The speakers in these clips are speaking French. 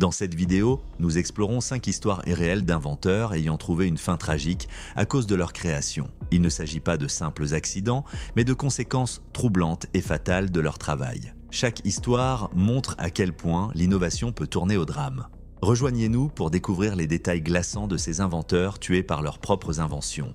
Dans cette vidéo, nous explorons 5 histoires irréelles d'inventeurs ayant trouvé une fin tragique à cause de leur création. Il ne s'agit pas de simples accidents, mais de conséquences troublantes et fatales de leur travail. Chaque histoire montre à quel point l'innovation peut tourner au drame. Rejoignez-nous pour découvrir les détails glaçants de ces inventeurs tués par leurs propres inventions.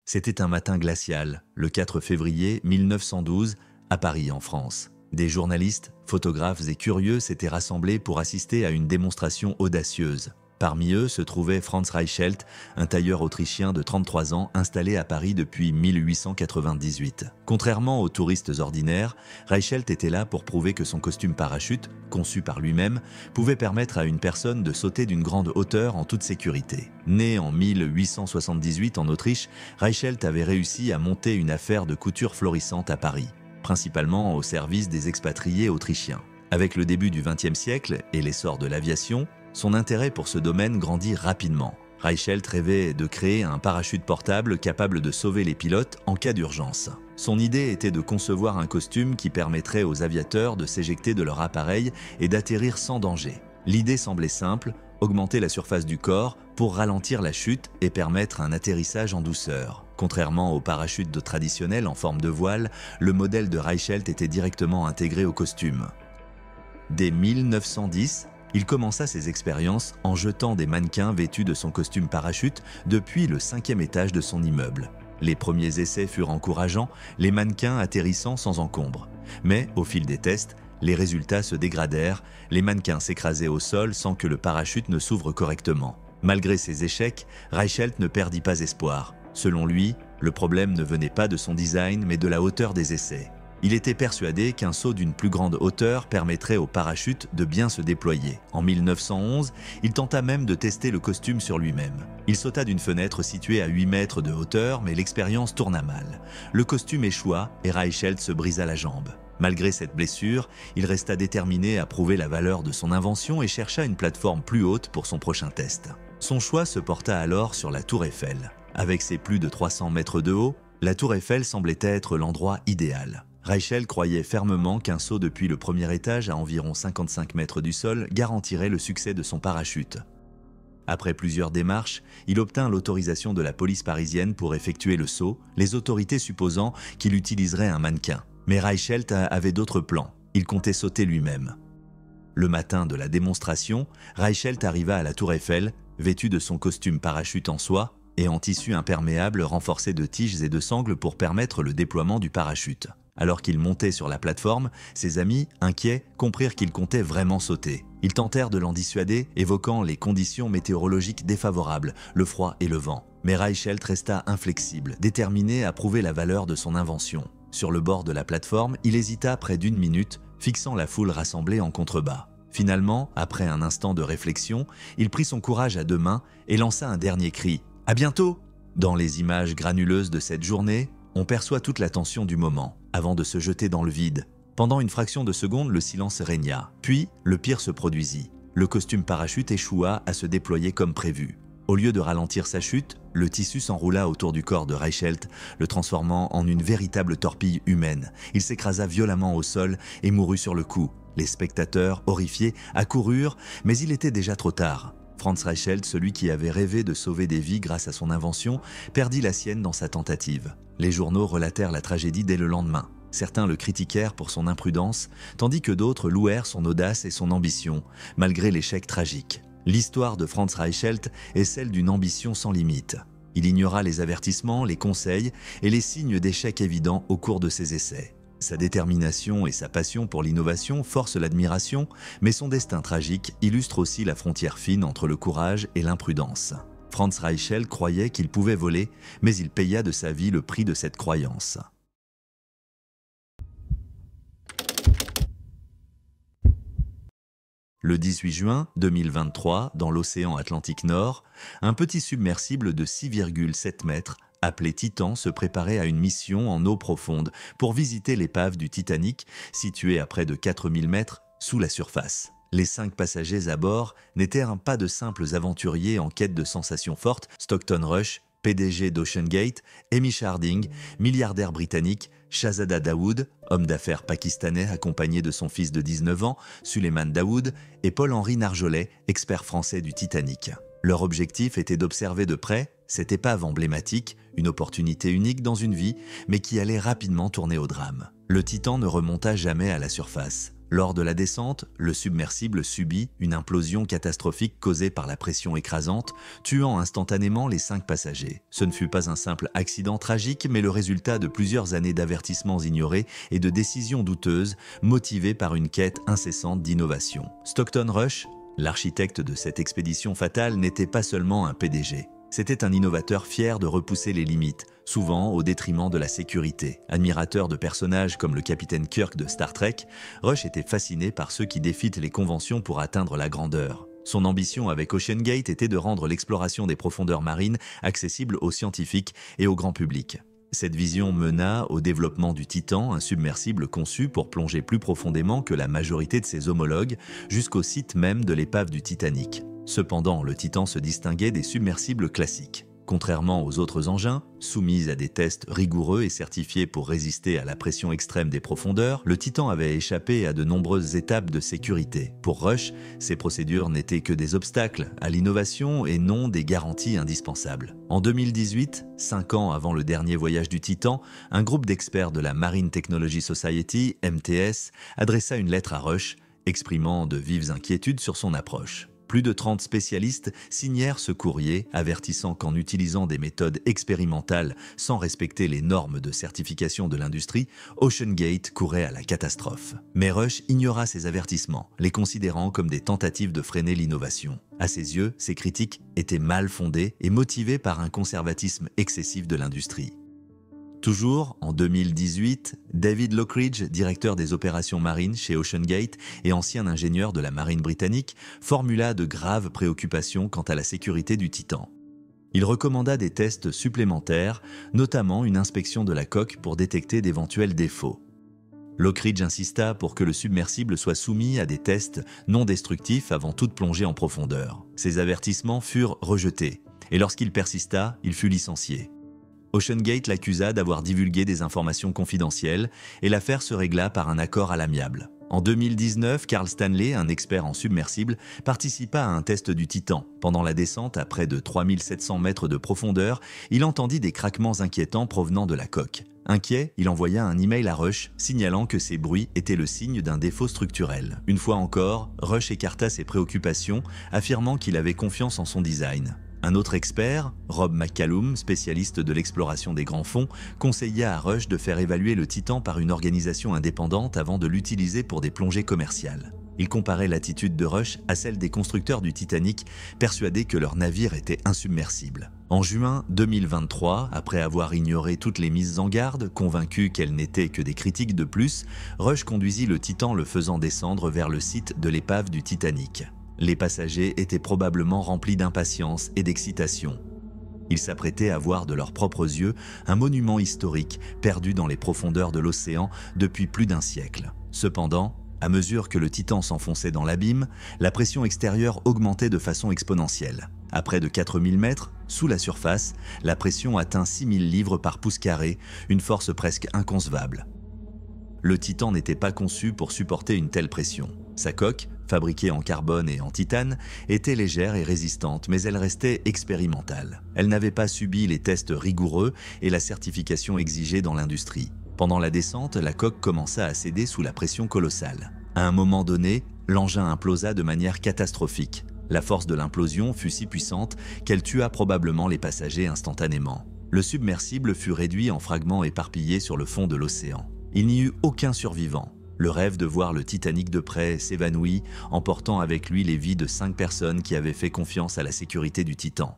C'était un matin glacial, le 4 février 1912, à Paris, en France. Des journalistes, photographes et curieux s'étaient rassemblés pour assister à une démonstration audacieuse. Parmi eux se trouvait Franz Reichelt, un tailleur autrichien de 33 ans installé à Paris depuis 1898. Contrairement aux touristes ordinaires, Reichelt était là pour prouver que son costume parachute, conçu par lui-même, pouvait permettre à une personne de sauter d'une grande hauteur en toute sécurité. Né en 1878 en Autriche, Reichelt avait réussi à monter une affaire de couture florissante à Paris, principalement au service des expatriés autrichiens. Avec le début du XXe siècle et l'essor de l'aviation, son intérêt pour ce domaine grandit rapidement. Reichelt rêvait de créer un parachute portable capable de sauver les pilotes en cas d'urgence. Son idée était de concevoir un costume qui permettrait aux aviateurs de s'éjecter de leur appareil et d'atterrir sans danger. L'idée semblait simple, augmenter la surface du corps pour ralentir la chute et permettre un atterrissage en douceur. Contrairement au parachute traditionnel en forme de voile, le modèle de Reichelt était directement intégré au costume. Dès 1910, il commença ses expériences en jetant des mannequins vêtus de son costume parachute depuis le 5e étage de son immeuble. Les premiers essais furent encourageants, les mannequins atterrissant sans encombre. Mais, au fil des tests, les résultats se dégradèrent, les mannequins s'écrasaient au sol sans que le parachute ne s'ouvre correctement. Malgré ces échecs, Reichelt ne perdit pas espoir. Selon lui, le problème ne venait pas de son design mais de la hauteur des essais. Il était persuadé qu'un saut d'une plus grande hauteur permettrait au parachute de bien se déployer. En 1911, il tenta même de tester le costume sur lui-même. Il sauta d'une fenêtre située à 8 mètres de hauteur, mais l'expérience tourna mal. Le costume échoua et Reichelt se brisa la jambe. Malgré cette blessure, il resta déterminé à prouver la valeur de son invention et chercha une plateforme plus haute pour son prochain test. Son choix se porta alors sur la Tour Eiffel. Avec ses plus de 300 mètres de haut, la Tour Eiffel semblait être l'endroit idéal. Reichelt croyait fermement qu'un saut depuis le premier étage à environ 55 mètres du sol garantirait le succès de son parachute. Après plusieurs démarches, il obtint l'autorisation de la police parisienne pour effectuer le saut, les autorités supposant qu'il utiliserait un mannequin. Mais Reichelt avait d'autres plans, il comptait sauter lui-même. Le matin de la démonstration, Reichelt arriva à la Tour Eiffel, vêtu de son costume parachute en soie et en tissu imperméable renforcé de tiges et de sangles pour permettre le déploiement du parachute. Alors qu'il montait sur la plateforme, ses amis, inquiets, comprirent qu'il comptait vraiment sauter. Ils tentèrent de l'en dissuader, évoquant les conditions météorologiques défavorables, le froid et le vent. Mais Reichelt resta inflexible, déterminé à prouver la valeur de son invention. Sur le bord de la plateforme, il hésita près d'1 minute, fixant la foule rassemblée en contrebas. Finalement, après un instant de réflexion, il prit son courage à 2 mains et lança un dernier cri « À bientôt !» Dans les images granuleuses de cette journée, on perçoit toute la tension du moment, avant de se jeter dans le vide. Pendant une fraction de seconde, le silence régna. Puis, le pire se produisit. Le costume parachute échoua à se déployer comme prévu. Au lieu de ralentir sa chute, le tissu s'enroula autour du corps de Reichelt, le transformant en une véritable torpille humaine. Il s'écrasa violemment au sol et mourut sur le coup. Les spectateurs, horrifiés, accoururent, mais il était déjà trop tard. Franz Reichelt, celui qui avait rêvé de sauver des vies grâce à son invention, perdit la sienne dans sa tentative. Les journaux relatèrent la tragédie dès le lendemain. Certains le critiquèrent pour son imprudence, tandis que d'autres louèrent son audace et son ambition, malgré l'échec tragique. L'histoire de Franz Reichelt est celle d'une ambition sans limite. Il ignora les avertissements, les conseils et les signes d'échec évidents au cours de ses essais. Sa détermination et sa passion pour l'innovation forcent l'admiration, mais son destin tragique illustre aussi la frontière fine entre le courage et l'imprudence. Franz Reichelt croyait qu'il pouvait voler, mais il paya de sa vie le prix de cette croyance. Le 18 juin 2023, dans l'océan Atlantique Nord, un petit submersible de 6,7 mètres, appelé Titan, se préparait à une mission en eau profonde pour visiter l'épave du Titanic, située à près de 4000 mètres sous la surface. Les 5 passagers à bord n'étaient pas de simples aventuriers en quête de sensations fortes. Stockton Rush, PDG d'OceanGate, Hamish Harding, milliardaire britannique, Shahzada Daoud, homme d'affaires pakistanais accompagné de son fils de 19 ans, Suleiman Daoud, et Paul-Henri Narjolet, expert français du Titanic. Leur objectif était d'observer de près cette épave emblématique, une opportunité unique dans une vie, mais qui allait rapidement tourner au drame. Le Titan ne remonta jamais à la surface. Lors de la descente, le submersible subit une implosion catastrophique causée par la pression écrasante, tuant instantanément les 5 passagers. Ce ne fut pas un simple accident tragique, mais le résultat de plusieurs années d'avertissements ignorés et de décisions douteuses, motivées par une quête incessante d'innovation. Stockton Rush, l'architecte de cette expédition fatale, n'était pas seulement un PDG. C'était un innovateur fier de repousser les limites, souvent au détriment de la sécurité. Admirateur de personnages comme le capitaine Kirk de Star Trek, Rush était fasciné par ceux qui défient les conventions pour atteindre la grandeur. Son ambition avec OceanGate était de rendre l'exploration des profondeurs marines accessible aux scientifiques et au grand public. Cette vision mena au développement du Titan, un submersible conçu pour plonger plus profondément que la majorité de ses homologues, jusqu'au site même de l'épave du Titanic. Cependant, le Titan se distinguait des submersibles classiques. Contrairement aux autres engins, soumis à des tests rigoureux et certifiés pour résister à la pression extrême des profondeurs, le Titan avait échappé à de nombreuses étapes de sécurité. Pour Rush, ces procédures n'étaient que des obstacles à l'innovation et non des garanties indispensables. En 2018, 5 ans avant le dernier voyage du Titan, un groupe d'experts de la Marine Technology Society, MTS, adressa une lettre à Rush, exprimant de vives inquiétudes sur son approche. Plus de 30 spécialistes signèrent ce courrier, avertissant qu'en utilisant des méthodes expérimentales sans respecter les normes de certification de l'industrie, OceanGate courait à la catastrophe. Mais Rush ignora ces avertissements, les considérant comme des tentatives de freiner l'innovation. À ses yeux, ces critiques étaient mal fondées et motivées par un conservatisme excessif de l'industrie. Toujours en 2018, David Lockridge, directeur des opérations marines chez OceanGate et ancien ingénieur de la marine britannique, formula de graves préoccupations quant à la sécurité du Titan. Il recommanda des tests supplémentaires, notamment une inspection de la coque pour détecter d'éventuels défauts. Lockridge insista pour que le submersible soit soumis à des tests non destructifs avant toute plongée en profondeur. Ces avertissements furent rejetés, et lorsqu'il persista, il fut licencié. OceanGate l'accusa d'avoir divulgué des informations confidentielles et l'affaire se régla par un accord à l'amiable. En 2019, Carl Stanley, un expert en submersible, participa à un test du Titan. Pendant la descente à près de 3700 mètres de profondeur, il entendit des craquements inquiétants provenant de la coque. Inquiet, il envoya un email à Rush signalant que ces bruits étaient le signe d'un défaut structurel. Une fois encore, Rush écarta ses préoccupations, affirmant qu'il avait confiance en son design. Un autre expert, Rob McCallum, spécialiste de l'exploration des grands fonds, conseilla à Rush de faire évaluer le Titan par une organisation indépendante avant de l'utiliser pour des plongées commerciales. Il comparait l'attitude de Rush à celle des constructeurs du Titanic, persuadés que leur navire était insubmersible. En juin 2023, après avoir ignoré toutes les mises en garde, convaincu qu'elles n'étaient que des critiques de plus, Rush conduisit le Titan le faisant descendre vers le site de l'épave du Titanic. Les passagers étaient probablement remplis d'impatience et d'excitation. Ils s'apprêtaient à voir de leurs propres yeux un monument historique perdu dans les profondeurs de l'océan depuis plus d'un siècle. Cependant, à mesure que le Titan s'enfonçait dans l'abîme, la pression extérieure augmentait de façon exponentielle. À près de 4000 mètres, sous la surface, la pression atteint 6000 livres par pouce carré, une force presque inconcevable. Le Titan n'était pas conçu pour supporter une telle pression. Sa coque, fabriquée en carbone et en titane, était légère et résistante, mais elle restait expérimentale. Elle n'avait pas subi les tests rigoureux et la certification exigée dans l'industrie. Pendant la descente, la coque commença à céder sous la pression colossale. À un moment donné, l'engin implosa de manière catastrophique. La force de l'implosion fut si puissante qu'elle tua probablement les passagers instantanément. Le submersible fut réduit en fragments éparpillés sur le fond de l'océan. Il n'y eut aucun survivant. Le rêve de voir le Titanic de près s'évanouit, emportant avec lui les vies de 5 personnes qui avaient fait confiance à la sécurité du Titan.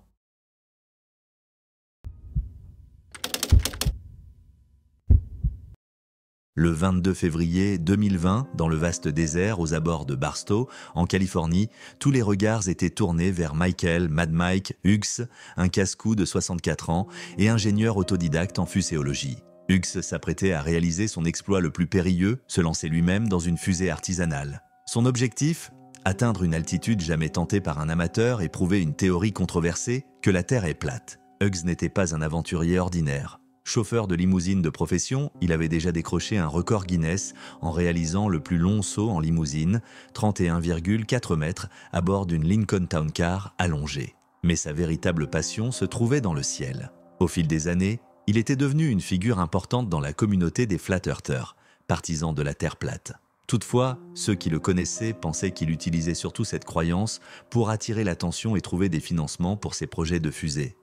Le 22 février 2020, dans le vaste désert aux abords de Barstow, en Californie, tous les regards étaient tournés vers Michael Mad Mike Hughes, un casse-cou de 64 ans et ingénieur autodidacte en fusée-ologie. Hughes s'apprêtait à réaliser son exploit le plus périlleux, se lancer lui-même dans une fusée artisanale. Son objectif ? Atteindre une altitude jamais tentée par un amateur et prouver une théorie controversée, que la Terre est plate. Hughes n'était pas un aventurier ordinaire. Chauffeur de limousine de profession, il avait déjà décroché un record Guinness en réalisant le plus long saut en limousine, 31,4 mètres, à bord d'une Lincoln Town Car allongée. Mais sa véritable passion se trouvait dans le ciel. Au fil des années, il était devenu une figure importante dans la communauté des Flat Earthers, partisans de la Terre plate. Toutefois, ceux qui le connaissaient pensaient qu'il utilisait surtout cette croyance pour attirer l'attention et trouver des financements pour ses projets de fusée.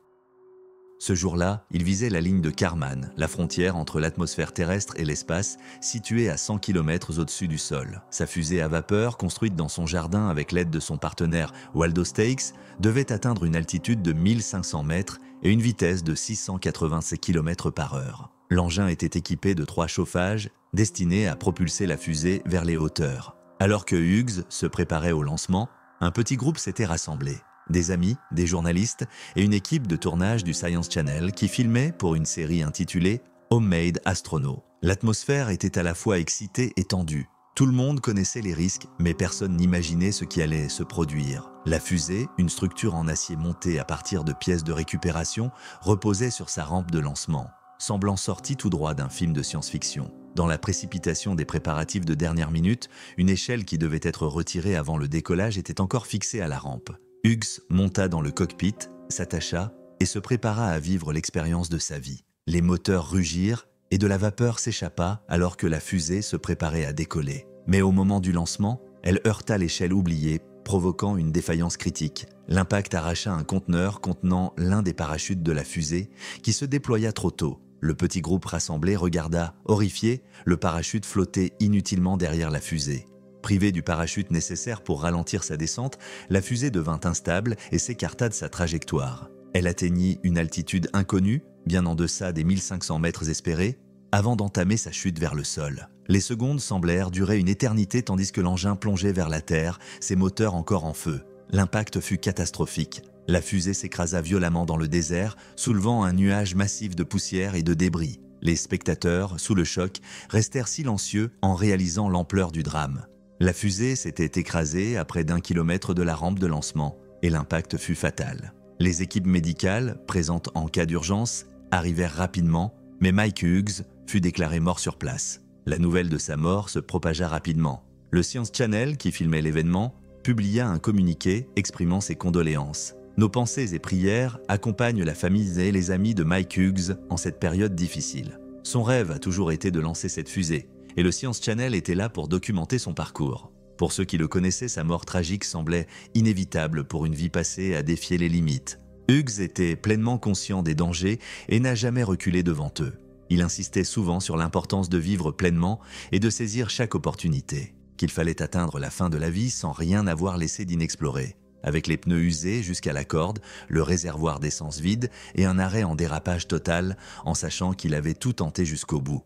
Ce jour-là, il visait la ligne de Kármán, la frontière entre l'atmosphère terrestre et l'espace, située à 100 km au-dessus du sol. Sa fusée à vapeur, construite dans son jardin avec l'aide de son partenaire Waldo Stakes, devait atteindre une altitude de 1500 mètres et une vitesse de 687 km/h. L'engin était équipé de 3 chauffages destinés à propulser la fusée vers les hauteurs. Alors que Hughes se préparait au lancement, un petit groupe s'était rassemblé. Des amis, des journalistes et une équipe de tournage du Science Channel qui filmait pour une série intitulée « Homemade Astronaut ». L'atmosphère était à la fois excitée et tendue. Tout le monde connaissait les risques, mais personne n'imaginait ce qui allait se produire. La fusée, une structure en acier montée à partir de pièces de récupération, reposait sur sa rampe de lancement, semblant sortie tout droit d'un film de science-fiction. Dans la précipitation des préparatifs de dernière minute, une échelle qui devait être retirée avant le décollage était encore fixée à la rampe. Hughes monta dans le cockpit, s'attacha et se prépara à vivre l'expérience de sa vie. Les moteurs rugirent et de la vapeur s'échappa alors que la fusée se préparait à décoller. Mais au moment du lancement, elle heurta l'échelle oubliée, provoquant une défaillance critique. L'impact arracha un conteneur contenant l'un des parachutes de la fusée qui se déploya trop tôt. Le petit groupe rassemblé regarda, horrifié, le parachute flotter inutilement derrière la fusée. Privée du parachute nécessaire pour ralentir sa descente, la fusée devint instable et s'écarta de sa trajectoire. Elle atteignit une altitude inconnue, bien en deçà des 1500 mètres espérés, avant d'entamer sa chute vers le sol. Les secondes semblèrent durer une éternité tandis que l'engin plongeait vers la Terre, ses moteurs encore en feu. L'impact fut catastrophique. La fusée s'écrasa violemment dans le désert, soulevant un nuage massif de poussière et de débris. Les spectateurs, sous le choc, restèrent silencieux en réalisant l'ampleur du drame. La fusée s'était écrasée à près d'1 kilomètre de la rampe de lancement et l'impact fut fatal. Les équipes médicales, présentes en cas d'urgence, arrivèrent rapidement, mais Mike Hughes fut déclaré mort sur place. La nouvelle de sa mort se propagea rapidement. Le Science Channel, qui filmait l'événement, publia un communiqué exprimant ses condoléances. Nos pensées et prières accompagnent la famille et les amis de Mike Hughes en cette période difficile. Son rêve a toujours été de lancer cette fusée. Et le Science Channel était là pour documenter son parcours. Pour ceux qui le connaissaient, sa mort tragique semblait inévitable pour une vie passée à défier les limites. Hughes était pleinement conscient des dangers et n'a jamais reculé devant eux. Il insistait souvent sur l'importance de vivre pleinement et de saisir chaque opportunité, qu'il fallait atteindre la fin de la vie sans rien avoir laissé d'inexploré. Avec les pneus usés jusqu'à la corde, le réservoir d'essence vide et un arrêt en dérapage total, en sachant qu'il avait tout tenté jusqu'au bout.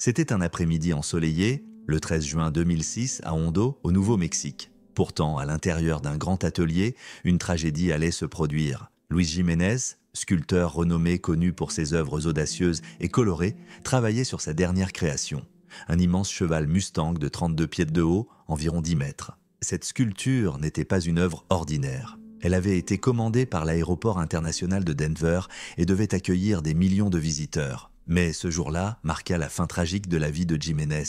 C'était un après-midi ensoleillé, le 13 juin 2006 à Hondo, au Nouveau-Mexique. Pourtant, à l'intérieur d'un grand atelier, une tragédie allait se produire. Luis Jiménez, sculpteur renommé connu pour ses œuvres audacieuses et colorées, travaillait sur sa dernière création. Un immense cheval Mustang de 32 pieds de haut, environ 10 mètres. Cette sculpture n'était pas une œuvre ordinaire. Elle avait été commandée par l'aéroport international de Denver et devait accueillir des millions de visiteurs. Mais ce jour-là marqua la fin tragique de la vie de Jiménez.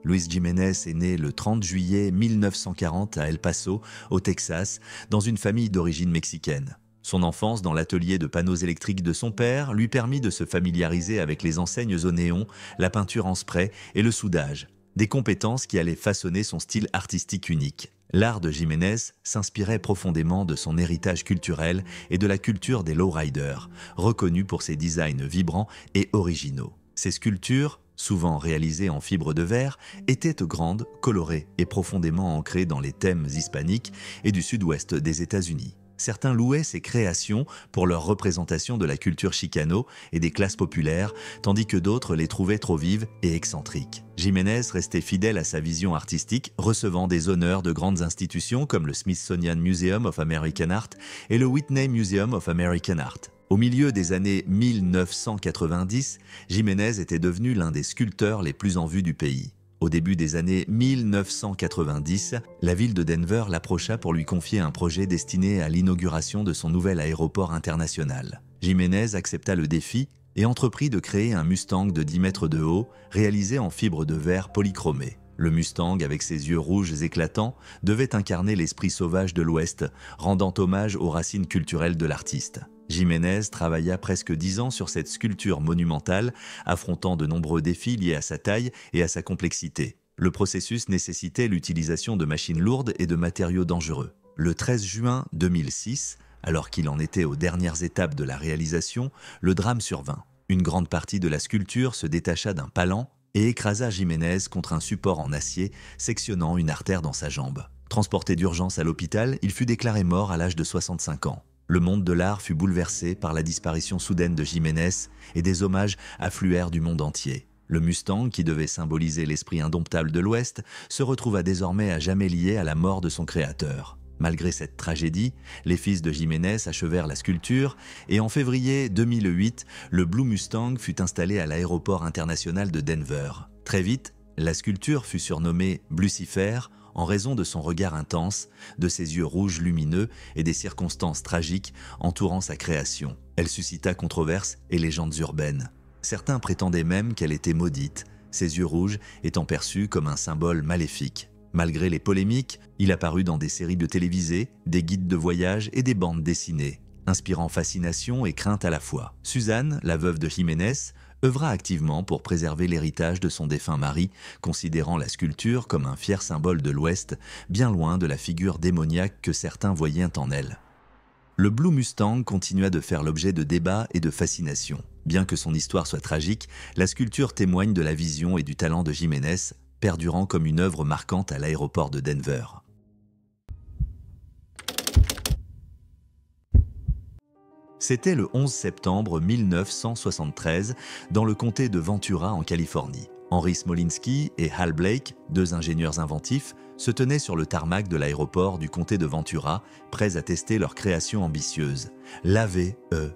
Luis Jiménez est né le 30 juillet 1940 à El Paso, au Texas, dans une famille d'origine mexicaine. Son enfance dans l'atelier de panneaux électriques de son père lui permit de se familiariser avec les enseignes au néon, la peinture en spray et le soudage, des compétences qui allaient façonner son style artistique unique. L'art de Jiménez s'inspirait profondément de son héritage culturel et de la culture des lowriders, reconnus pour ses designs vibrants et originaux. Ces sculptures, souvent réalisées en fibre de verre, étaient grandes, colorées et profondément ancrées dans les thèmes hispaniques et du sud-ouest des États-Unis. Certains louaient ces créations pour leur représentation de la culture chicano et des classes populaires, tandis que d'autres les trouvaient trop vives et excentriques. Jiménez restait fidèle à sa vision artistique, recevant des honneurs de grandes institutions comme le Smithsonian Museum of American Art et le Whitney Museum of American Art. Au milieu des années 1990, Jiménez était devenu l'un des sculpteurs les plus en vue du pays. Au début des années 1990, la ville de Denver l'approcha pour lui confier un projet destiné à l'inauguration de son nouvel aéroport international. Jiménez accepta le défi et entreprit de créer un Mustang de 10 mètres de haut, réalisé en fibre de verre polychromée. Le Mustang, avec ses yeux rouges éclatants, devait incarner l'esprit sauvage de l'Ouest, rendant hommage aux racines culturelles de l'artiste. Jiménez travailla presque 10 ans sur cette sculpture monumentale, affrontant de nombreux défis liés à sa taille et à sa complexité. Le processus nécessitait l'utilisation de machines lourdes et de matériaux dangereux. Le 13 juin 2006, alors qu'il en était aux dernières étapes de la réalisation, le drame survint. Une grande partie de la sculpture se détacha d'un palan et écrasa Jiménez contre un support en acier, sectionnant une artère dans sa jambe. Transporté d'urgence à l'hôpital, il fut déclaré mort à l'âge de 65 ans. Le monde de l'art fut bouleversé par la disparition soudaine de Jiménez et des hommages affluèrent du monde entier. Le Mustang, qui devait symboliser l'esprit indomptable de l'Ouest, se retrouva désormais à jamais lié à la mort de son créateur. Malgré cette tragédie, les fils de Jiménez achevèrent la sculpture et en février 2008, le Blue Mustang fut installé à l'aéroport international de Denver. Très vite, la sculpture fut surnommée Blucifer en raison de son regard intense, de ses yeux rouges lumineux et des circonstances tragiques entourant sa création. Elle suscita controverses et légendes urbaines. Certains prétendaient même qu'elle était maudite, ses yeux rouges étant perçus comme un symbole maléfique. Malgré les polémiques, il apparut dans des séries de télévisées, des guides de voyage et des bandes dessinées, inspirant fascination et crainte à la fois. Suzanne, la veuve de Jiménez, œuvra activement pour préserver l'héritage de son défunt mari, considérant la sculpture comme un fier symbole de l'Ouest, bien loin de la figure démoniaque que certains voyaient en elle. Le Blue Mustang continua de faire l'objet de débats et de fascination. Bien que son histoire soit tragique, la sculpture témoigne de la vision et du talent de Jiménez, perdurant comme une œuvre marquante à l'aéroport de Denver. C'était le 11 septembre 1973 dans le comté de Ventura en Californie. Henry Smolinski et Hal Blake, deux ingénieurs inventifs, se tenaient sur le tarmac de l'aéroport du comté de Ventura, prêts à tester leur création ambitieuse, l'AVE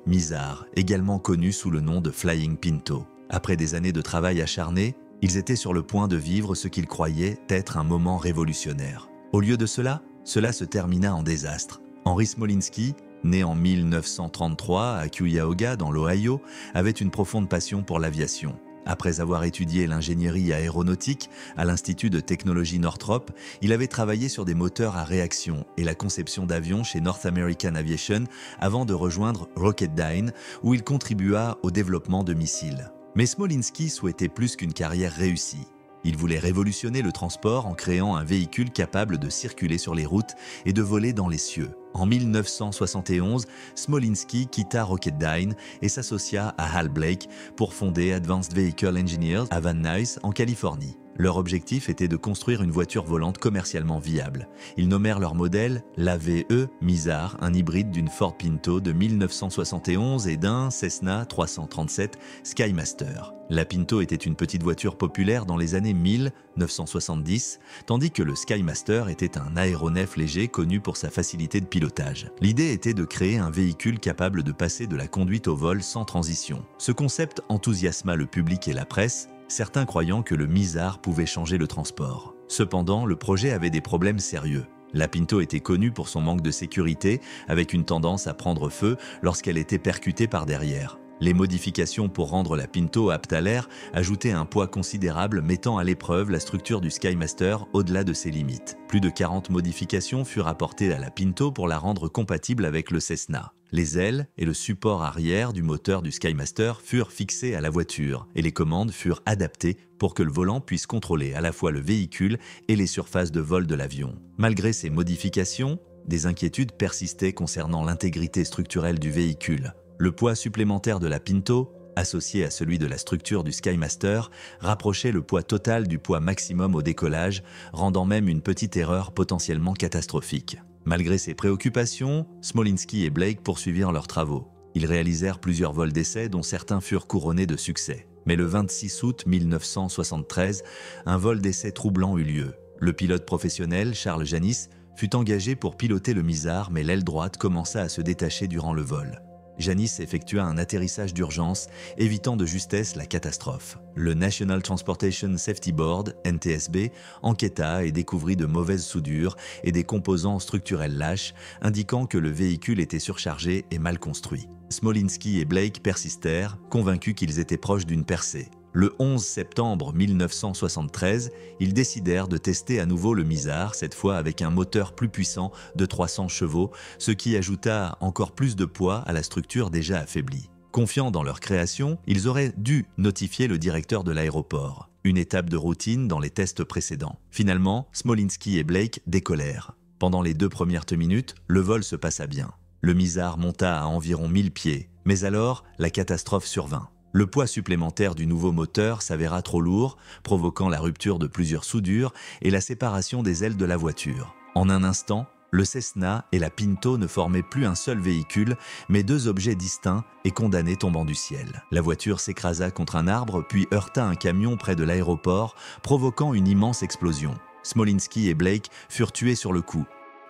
Mizar, également connu sous le nom de Flying Pinto. Après des années de travail acharné, ils étaient sur le point de vivre ce qu'ils croyaient être un moment révolutionnaire. Au lieu de cela se termina en désastre. Henry Smolinski, né en 1933 à Cuyahoga dans l'Ohio, avait une profonde passion pour l'aviation. Après avoir étudié l'ingénierie aéronautique à l'Institut de technologie Northrop, il avait travaillé sur des moteurs à réaction et la conception d'avions chez North American Aviation avant de rejoindre Rocketdyne, où il contribua au développement de missiles. Mais Smolinski souhaitait plus qu'une carrière réussie. Il voulait révolutionner le transport en créant un véhicule capable de circuler sur les routes et de voler dans les cieux. En 1971, Smolinski quitta Rocketdyne et s'associa à Hal Blake pour fonder Advanced Vehicle Engineers à Van Nuys en Californie. Leur objectif était de construire une voiture volante commercialement viable. Ils nommèrent leur modèle l'AVE Mizar, un hybride d'une Ford Pinto de 1971 et d'un Cessna 337 Skymaster. La Pinto était une petite voiture populaire dans les années 1970, tandis que le Skymaster était un aéronef léger connu pour sa facilité de pilotage. L'idée était de créer un véhicule capable de passer de la conduite au vol sans transition. Ce concept enthousiasma le public et la presse, certains croyant que le Mizar pouvait changer le transport. Cependant, le projet avait des problèmes sérieux. La Pinto était connue pour son manque de sécurité, avec une tendance à prendre feu lorsqu'elle était percutée par derrière. Les modifications pour rendre la Pinto apte à l'air ajoutaient un poids considérable, mettant à l'épreuve la structure du Skymaster au-delà de ses limites. Plus de 40 modifications furent apportées à la Pinto pour la rendre compatible avec le Cessna. Les ailes et le support arrière du moteur du Skymaster furent fixés à la voiture et les commandes furent adaptées pour que le volant puisse contrôler à la fois le véhicule et les surfaces de vol de l'avion. Malgré ces modifications, des inquiétudes persistaient concernant l'intégrité structurelle du véhicule. Le poids supplémentaire de la Pinto, associé à celui de la structure du Skymaster, rapprochait le poids total du poids maximum au décollage, rendant même une petite erreur potentiellement catastrophique. Malgré ces préoccupations, Smolinski et Blake poursuivirent leurs travaux. Ils réalisèrent plusieurs vols d'essai dont certains furent couronnés de succès. Mais le 26 août 1973, un vol d'essai troublant eut lieu. Le pilote professionnel, Charles Janis, fut engagé pour piloter le Mizar, mais l'aile droite commença à se détacher durant le vol. Janice effectua un atterrissage d'urgence, évitant de justesse la catastrophe. Le National Transportation Safety Board, NTSB, enquêta et découvrit de mauvaises soudures et des composants structurels lâches, indiquant que le véhicule était surchargé et mal construit. Smolinski et Blake persistèrent, convaincus qu'ils étaient proches d'une percée. Le 11 septembre 1973, ils décidèrent de tester à nouveau le Mizar, cette fois avec un moteur plus puissant de 300 chevaux, ce qui ajouta encore plus de poids à la structure déjà affaiblie. Confiants dans leur création, ils auraient dû notifier le directeur de l'aéroport, une étape de routine dans les tests précédents. Finalement, Smolinski et Blake décollèrent. Pendant les 2 premières minutes, le vol se passa bien. Le Mizar monta à environ 1000 pieds, mais alors la catastrophe survint. Le poids supplémentaire du nouveau moteur s'avéra trop lourd, provoquant la rupture de plusieurs soudures et la séparation des ailes de la voiture. En un instant, le Cessna et la Pinto ne formaient plus un seul véhicule, mais 2 objets distincts et condamnés tombant du ciel. La voiture s'écrasa contre un arbre puis heurta un camion près de l'aéroport, provoquant une immense explosion. Smolinski et Blake furent tués sur le coup.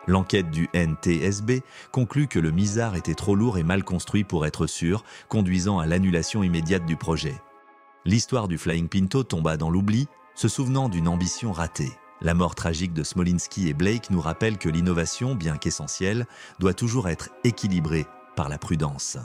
L'enquête du NTSB conclut que le Mizar était trop lourd et mal construit pour être sûr, conduisant à l'annulation immédiate du projet. L'histoire du Flying Pinto tomba dans l'oubli, se souvenant d'une ambition ratée. La mort tragique de Smolinski et Blake nous rappelle que l'innovation, bien qu'essentielle, doit toujours être équilibrée par la prudence.